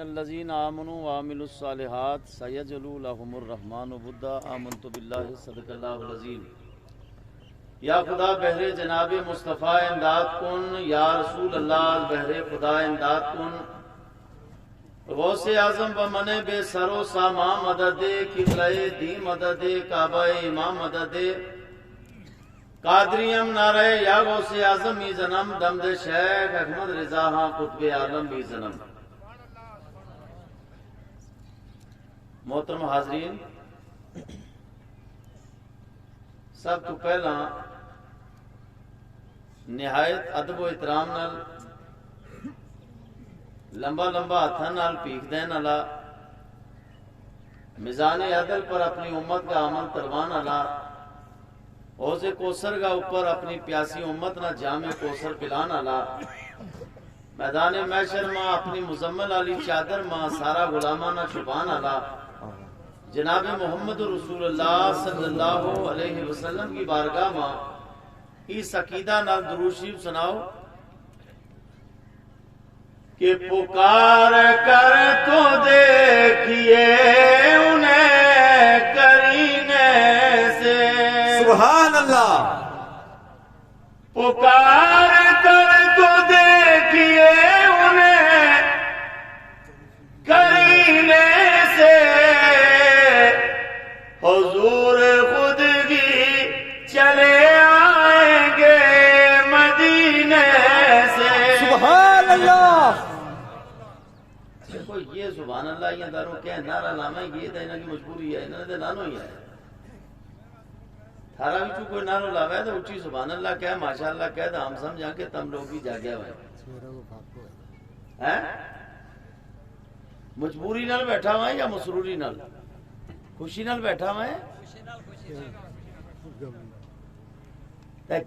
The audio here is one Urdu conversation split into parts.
ان الذين آمنوا وعملوا الصالحات سيجعل لهم الرحمن ودا آمنت باللہ صدق اللہ العظیم۔ یا خدا بہر جناب مصطفیٰ امداد کن، یا رسول اللہ بہر خدا امداد کن، غوث اعظم بمن بے سر و ساما مدد، قبلہ دی مدد، کعبہ امام مدد، قادریم نعرہ یا غوث اعظم می زنم، دمد شیخ احمد رضا ہاں قطب عالم می زنم۔ محترم حاضرین، سب تو پہلا نہایت ادب و احترام نال لمبا لمبا ہاتھاں نال پیک دین والا، میزان عدل پر اپنی امت کا عمل تروان والا، حوض کوثر کا اوپر اپنی پیاسی امت نہ جام کوثر پلان والا، میدان محشر ماں اپنی مزمل علی چادر ماں سارا غلامہ نہ چھپان والا، جناب محمد رسول اللہ صلی اللہ علیہ وسلم کی بارگاہ ماں اس عقیدہ نال درود شریف سناؤ کہ پکار کر تو دیکھیے انہیں کرینے سے، سبحان اللہ، پکار کر تو دیکھیے انہیں کرینے سے، حضور خود بھی چلے آئیں گے مدینے سے۔ سبحان اللہ، دیکھو یہ سبحان اللہ یہ داروں کہ نعرہ لاما یہ تو انہوں کی مجبوری ہے، انہوں نے نانو ہی ہے تھارا بھی تو کوئی نانو لاوا ہے تو اچھی سبحان اللہ کہہ ماشاءاللہ کہہ تو ہم سمجھا کہ تم لوگ بھی جاگیا ہوئے ہیں، مجبوری نال بیٹھا ہوا ہے یا مسروری نال، خوشی نال بیٹھا ہوا ہے؟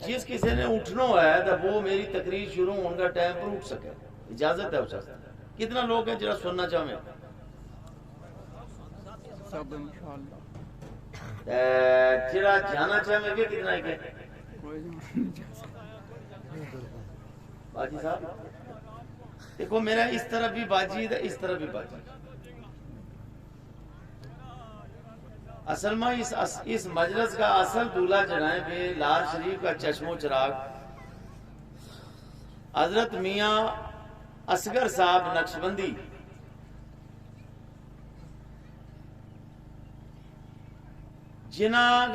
جس کسی نے اٹھنا ہے تو وہ میری تقریر شروع ہونے کا ٹائم پر اٹھ سکے، اجازت ہے اس سے۔ کتنا لوگ ہیں جنہوں سننا چاہوں سب انشاءاللہ جڑا جانا چاہے گے کتنا ہے کہ باجی صاحب دیکھو میرا اس طرف بھی باجی ہے اس طرف بھی باجی، اصل میں اس مجلس کا اصل دولہا جناب لال شریف کا چشم و چراغ حضرت میاں اصغر صاحب نقشبندی جنہ